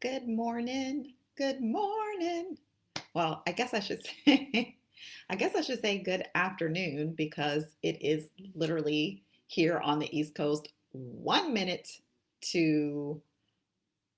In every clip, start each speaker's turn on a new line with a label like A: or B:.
A: Good morning. Good morning. Well, I guess I should say good afternoon because it is literally here on the East Coast 1 minute to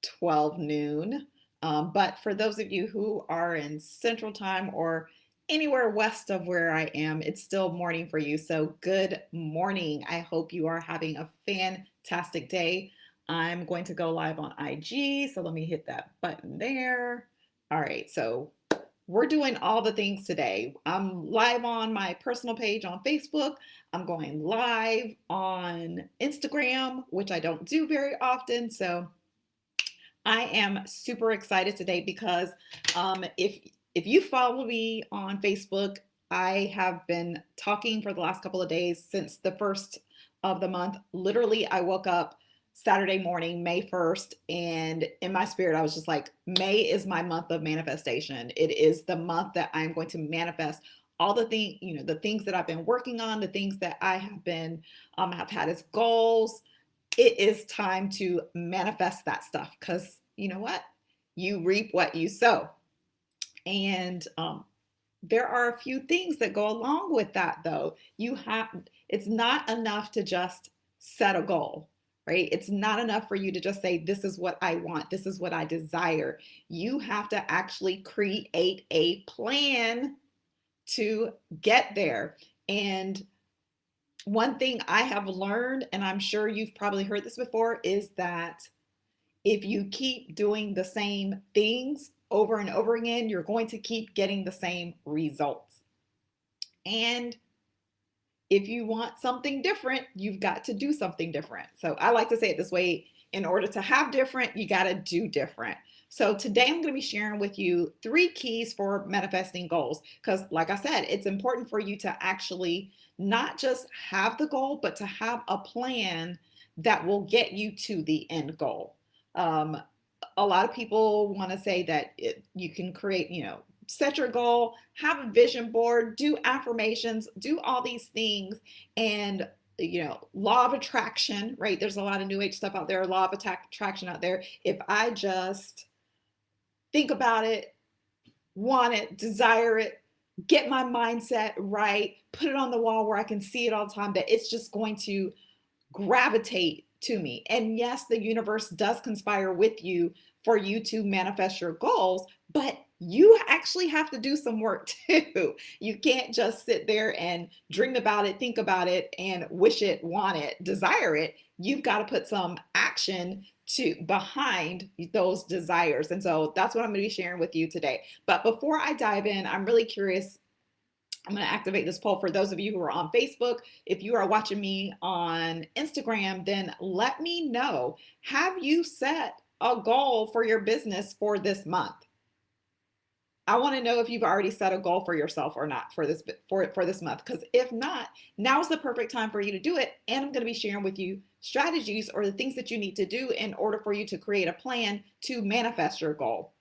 A: 12 noon. But for those of you who are in Central Time or anywhere west of where I am, it's still morning for you. So, good morning. I hope you are having a fantastic day. I'm going to go live on IG. So, let me hit that button there. All right. So, we're doing all the things today. I'm live on my personal page on Facebook. I'm going live on Instagram, which I don't do very often. So, I am super excited today because if you follow me on Facebook, I have been talking for the last couple of days since the first of the month. Literally, I woke up Saturday morning, May 1st, and in my spirit, I was just like, May is my month of manifestation. It is the month that I'm going to manifest all the things, the things that I've been working on, the things that I have had as goals. It is time to manifest that stuff because you know what? You reap what you sow. And there are a few things that go along with that, though. It's not enough to just set a goal, right? It's not enough for you to just say, this is what I want, this is what I desire. You have to actually create a plan to get there. And one thing I have learned, and I'm sure you've probably heard this before, is that if you keep doing the same things over and over again, you're going to keep getting the same results. And if you want something different, you've got to do something different. So I like to say it this way: in order to have different, you got to do different. So today I'm going to be sharing with you 3 keys for manifesting goals. Because, like I said, it's important for you to actually not just have the goal, but to have a plan that will get you to the end goal. Um, a lot of people want to say that you can create, set your goal, have a vision board, do affirmations, do all these things. And, law of attraction, right? There's a lot of new age stuff out there, law of attraction out there. If I just think about it, want it, desire it, get my mindset right, put it on the wall where I can see it all the time, that it's just going to gravitate to me. And yes, the universe does conspire with you for you to manifest your goals, but you actually have to do some work too. You can't just sit there and dream about it, think about it, and wish it, want it, desire it. You've got to put some action to behind those desires. And so that's what I'm going to be sharing with you today. But before I dive in, I'm really curious. I'm going to activate this poll for those of you who are on Facebook. If you are watching me on Instagram, then let me know. Have you set a goal for your business for this month? I want to know if you've already set a goal for yourself or not for this month. Because if not, now's the perfect time for you to do it. And I'm going to be sharing with you strategies or the things that you need to do in order for you to create a plan to manifest your goal.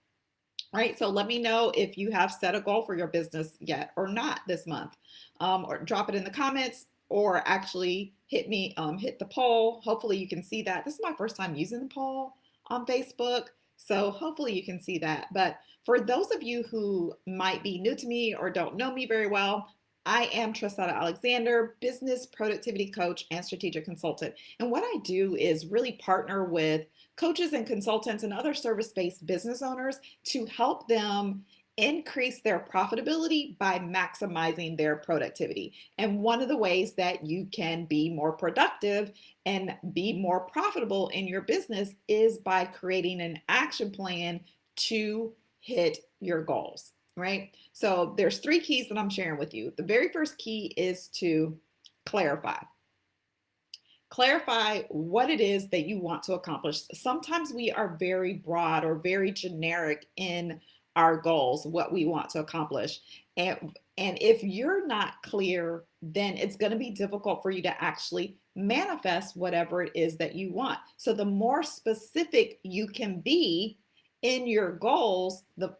A: Right. So let me know if you have set a goal for your business yet or not this month, or drop it in the comments, or actually hit the poll. Hopefully you can see that. This is my first time using the poll on Facebook. So hopefully you can see that. But for those of you who might be new to me or don't know me very well, I am Trasetta Alexander, business productivity coach and strategic consultant. And what I do is really partner with coaches and consultants and other service-based business owners to help them increase their profitability by maximizing their productivity. And one of the ways that you can be more productive and be more profitable in your business is by creating an action plan to hit your goals, right? So there's 3 keys that I'm sharing with you. The very first key is to clarify. Clarify what it is that you want to accomplish. Sometimes we are very broad or very generic in our goals, what we want to accomplish. And if you're not clear, then it's going to be difficult for you to actually manifest whatever it is that you want. So the more specific you can be in your goals, the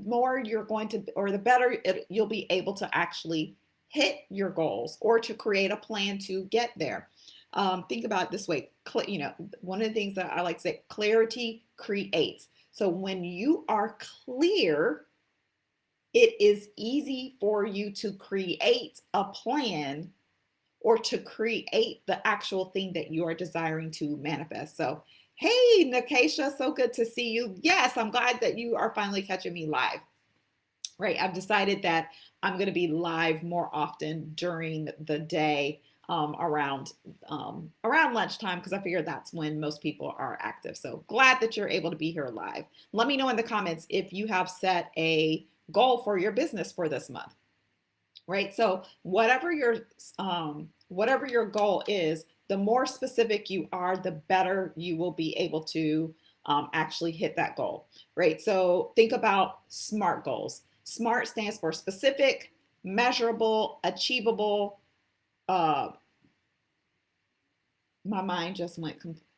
A: more you're going to, or the better you'll be able to actually hit your goals or to create a plan to get there. Think about it this way. One of the things that I like to say, clarity creates. So when you are clear, it is easy for you to create a plan or to create the actual thing that you are desiring to manifest. So, hey, Nikesha, so good to see you. Yes, I'm glad that you are finally catching me live. Right, I've decided that I'm going to be live more often during the day, around lunchtime, because I figure that's when most people are active. So glad that you're able to be here live. Let me know in the comments if you have set a goal for your business for this month. Right, so whatever your goal is, the more specific you are, the better you will be able to actually hit that goal. Right, so think about SMART goals. SMART stands for specific, measurable, achievable. Uh, my mind just went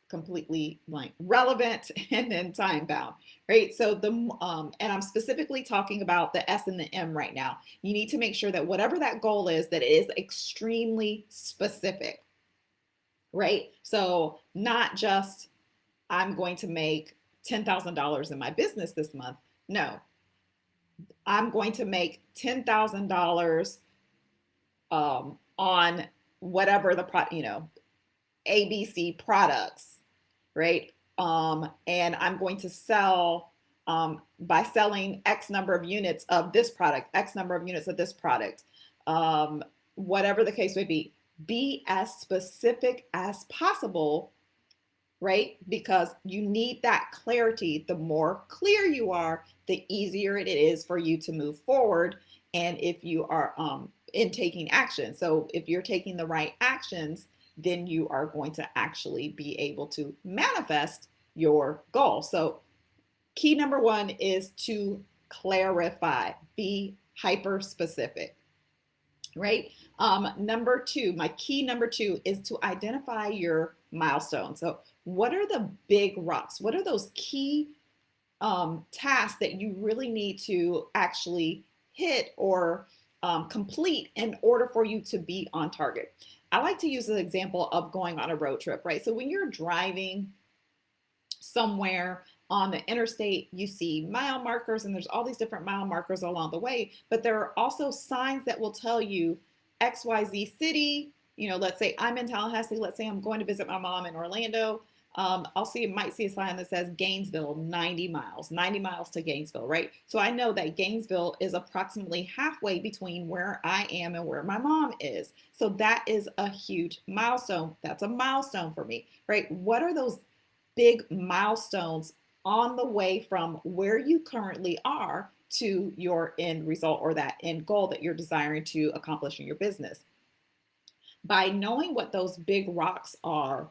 A: completely blank. Relevant, and then time bound. Right. So and I'm specifically talking about the S and the M right now. You need to make sure that whatever that goal is, that it is extremely specific. Right. So not just I'm going to make $10,000 in my business this month. No, I'm going to make $10,000 on whatever the ABC products, right? And I'm going to sell by selling X number of units of this product, X number of units of this product, whatever the case may be as specific as possible, right? Because you need that clarity. The more clear you are, the easier it is for you to move forward. And if you are in taking action, so if you're taking the right actions, then you are going to actually be able to manifest your goal. So key number one is to clarify, be hyper specific, right? Number two, my key number two is to identify your milestones. So what are the big rocks? What are those key tasks that you really need to actually hit or complete in order for you to be on target? I like to use the example of going on a road trip, right? So when you're driving somewhere on the interstate, you see mile markers, and there's all these different mile markers along the way, but there are also signs that will tell you XYZ city. Let's say I'm in Tallahassee. Let's say I'm going to visit my mom in Orlando. Might see a sign that says Gainesville, 90 miles to Gainesville, right? So I know that Gainesville is approximately halfway between where I am and where my mom is. So that is a huge milestone. That's a milestone for me, right? What are those big milestones on the way from where you currently are to your end result, or that end goal that you're desiring to accomplish in your business? By knowing what those big rocks are,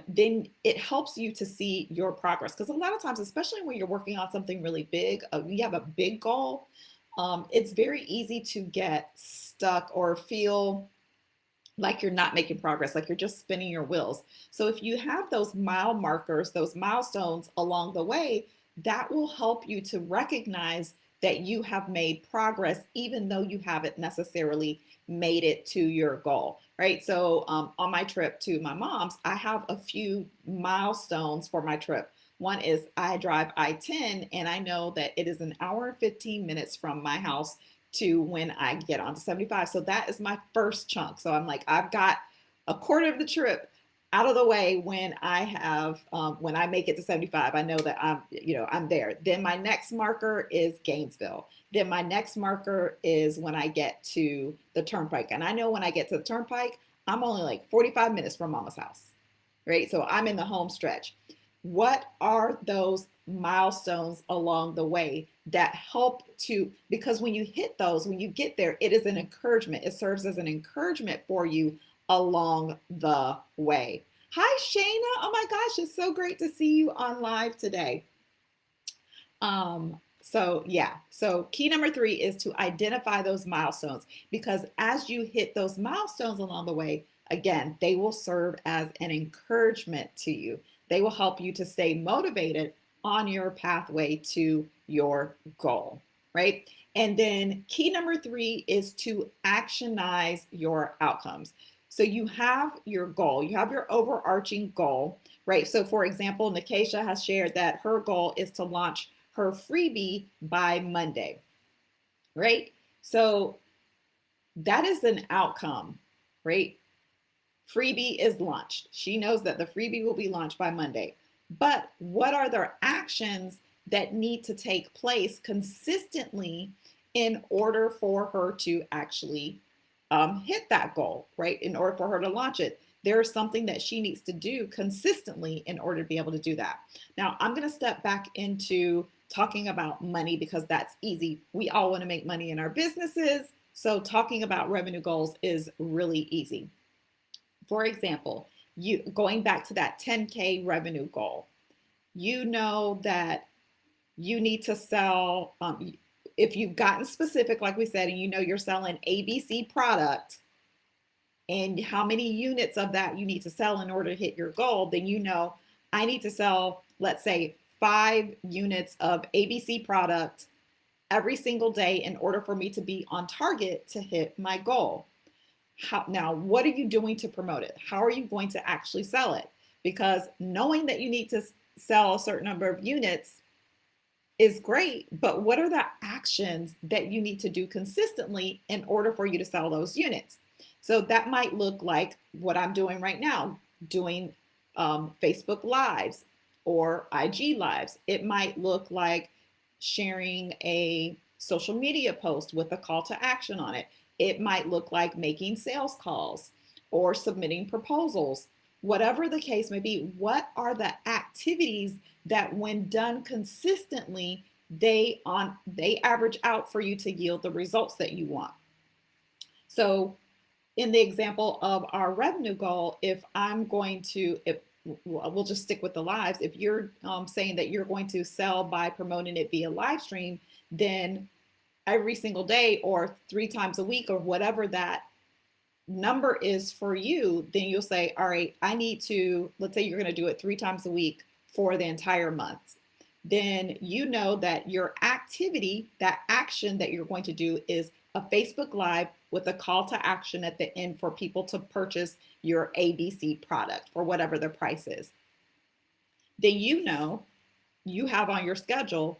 A: then it helps you to see your progress. Because a lot of times, especially when you're working on something really big, you have a big goal, it's very easy to get stuck or feel like you're not making progress, like you're just spinning your wheels. So if you have those mile markers, those milestones along the way, that will help you to recognize that you have made progress, even though you haven't necessarily made it to your goal, right? So on my trip to my mom's, I have a few milestones for my trip. One is I drive I-10, and I know that it is an hour and 15 minutes from my house to when I get onto 75. So that is my first chunk. So I'm like, I've got a quarter of the trip out of the way when when I make it to 75. I know that I'm there. Then my next marker is Gainesville. Then my next marker is when I get to the turnpike. And I know when I get to the turnpike, I'm only like 45 minutes from mama's house, right? So I'm in the home stretch. What are those milestones along the way that help to, because when you hit those, when you get there, it is an encouragement. It serves as an encouragement for you along the way. Hi, Shayna. Oh my gosh, it's so great to see you on live today. So key number three is to identify those milestones, because as you hit those milestones along the way, again, they will serve as an encouragement to you. They will help you to stay motivated on your pathway to your goal, right? And then key number three is to actionize your outcomes. So you have your goal, you have your overarching goal, right? So for example, Nikesha has shared that her goal is to launch her freebie by Monday, right? So that is an outcome, right? Freebie is launched. She knows that the freebie will be launched by Monday. But what are the actions that need to take place consistently in order for her to actually hit that goal, right? In order for her to launch it, there is something that she needs to do consistently in order to be able to do that. Now, I'm going to step back into talking about money because that's easy. We all want to make money in our businesses. So, talking about revenue goals is really easy. For example, you going back to that 10K revenue goal, you know that you need to sell, if you've gotten specific, like we said, and you know you're selling ABC product and how many units of that you need to sell in order to hit your goal, then you know I need to sell, let's say, 5 units of ABC product every single day in order for me to be on target to hit my goal. Now, what are you doing to promote it? How are you going to actually sell it? Because knowing that you need to sell a certain number of units is great, but what are the actions that you need to do consistently in order for you to sell those units? So that might look like what I'm doing right now, doing Facebook Lives or IG Lives. It might look like sharing a social media post with a call to action on it. It might look like making sales calls or submitting proposals. Whatever the case may be, what are the activities that when done consistently, they average out for you to yield the results that you want? So in the example of our revenue goal, if I'm going to, if we'll just stick with the lives, if you're saying that you're going to sell by promoting it via live stream, then every single day or 3 times a week or whatever that number is for you, then you'll say, all right, I need to, let's say you're going to do it 3 times a week for the entire month. Then you know that your activity, that action that you're going to do is a Facebook Live with a call to action at the end for people to purchase your ABC product for whatever the price is. Then you know you have on your schedule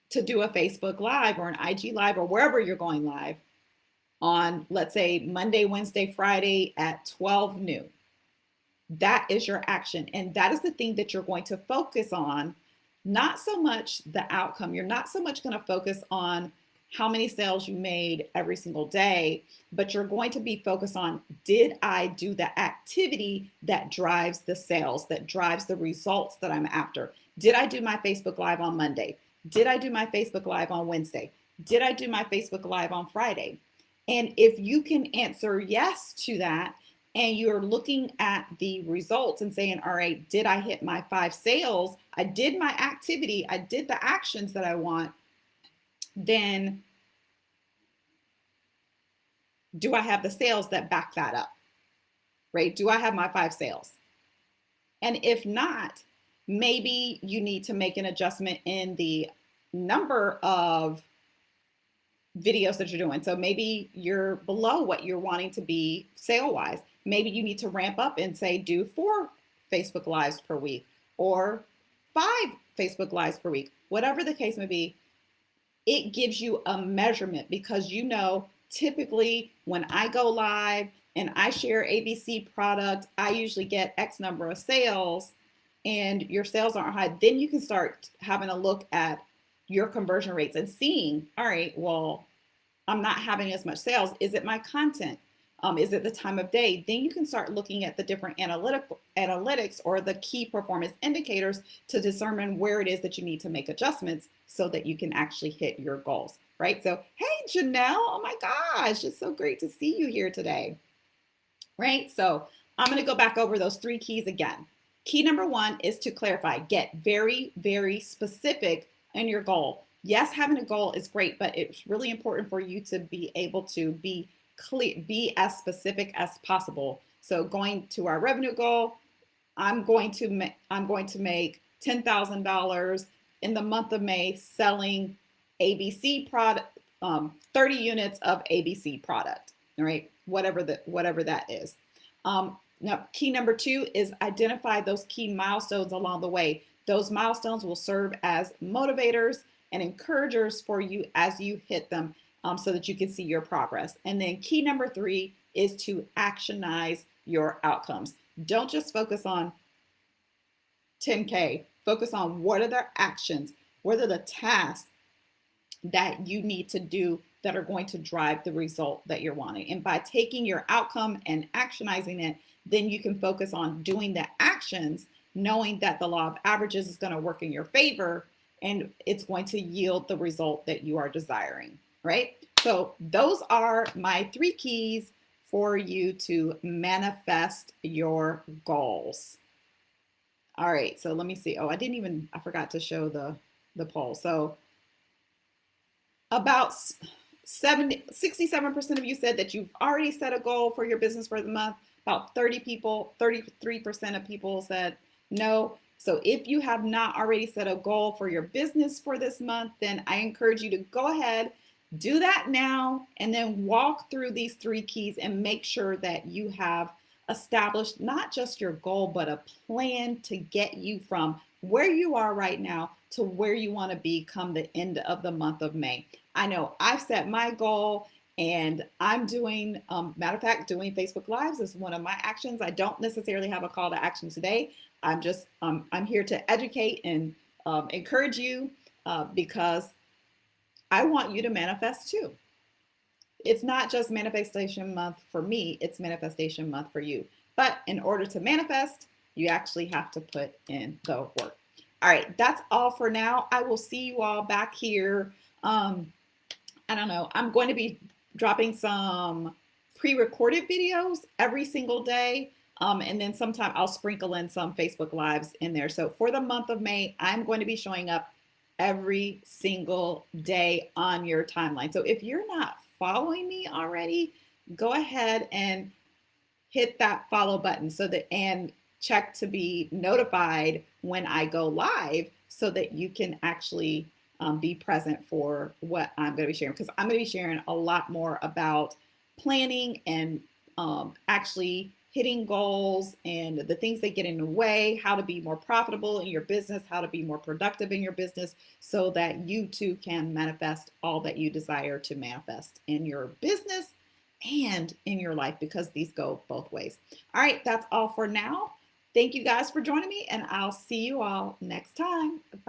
A: to do a Facebook Live or an IG Live or wherever you're going live on, let's say, Monday, Wednesday, Friday at 12 noon. That is your action. And that is the thing that you're going to focus on, not so much the outcome. You're not so much going to focus on how many sales you made every single day, but you're going to be focused on, did I do the activity that drives the sales, that drives the results that I'm after? Did I do my Facebook Live on Monday? Did I do my Facebook Live on Wednesday? Did I do my Facebook Live on Friday? And if you can answer yes to that, and you're looking at the results and saying, all right, did I hit my 5 sales? I did my activity, I did the actions that I want. Then do I have the sales that back that up, right? Do I have my 5 sales? And if not, maybe you need to make an adjustment in the number of videos that you're doing. So maybe you're below what you're wanting to be sale wise. Maybe you need to ramp up and say, do 4 Facebook Lives per week or 5 Facebook Lives per week. Whatever the case may be, it gives you a measurement because you know, typically when I go live and I share ABC product, I usually get X number of sales and your sales aren't high. Then you can start having a look at your conversion rates and seeing, all right, well, I'm not having as much sales. Is it my content? Is it the time of day? Then you can start looking at the different analytics or the key performance indicators to determine where it is that you need to make adjustments so that you can actually hit your goals, right? So, hey, Janelle, oh my gosh, it's so great to see you here today, right? So I'm going to go back over those 3 keys again. Key number 1 is to clarify, get very, very specific in your goal. Yes, having a goal is great, but it's really important for you to be able to be clear, be as specific as possible. So going to our revenue goal, I'm going to make $10,000 in the month of May selling ABC product, 30 units of ABC product, all right? Whatever that is. Now, key number 2 is identify those key milestones along the way. Those milestones will serve as motivators and encouragers for you as you hit them, so that you can see your progress. And then key number 3 is to actionize your outcomes. Don't just focus on 10K, focus on what are the actions, what are the tasks that you need to do that are going to drive the result that you're wanting. And by taking your outcome and actionizing it, then you can focus on doing the actions, knowing that the law of averages is going to work in your favor and it's going to yield the result that you are desiring, right? So those are my 3 keys for you to manifest your goals. All right, so let me see. Oh, I forgot to show the poll. So about 67% of you said that you've already set a goal for your business for the month. About 33% of people said no. So if you have not already set a goal for your business for this month, then I encourage you to go ahead, do that now, and then walk through these 3 keys and make sure that you have established not just your goal, but a plan to get you from where you are right now to where you want to be come the end of the month of May. I know I've set my goal and I'm doing, matter of fact, doing Facebook Lives is one of my actions. I don't necessarily have a call to action today. I'm here to educate and encourage you because I want you to manifest too. It's not just manifestation month for me, it's manifestation month for you. But in order to manifest, you actually have to put in the work. All right, that's all for now. I will see you all back here. I don't know, I'm going to be dropping some pre-recorded videos every single day. And then sometime I'll sprinkle in some Facebook Lives in there. So for the month of May, I'm going to be showing up every single day on your timeline. So if you're not following me already, go ahead and hit that follow button and check to be notified when I go live so that you can actually be present for what I'm going to be sharing, because I'm going to be sharing a lot more about planning and actually hitting goals and the things that get in the way, how to be more profitable in your business, how to be more productive in your business so that you too can manifest all that you desire to manifest in your business and in your life, because these go both ways. All right, that's all for now. Thank you guys for joining me, and I'll see you all next time. Bye.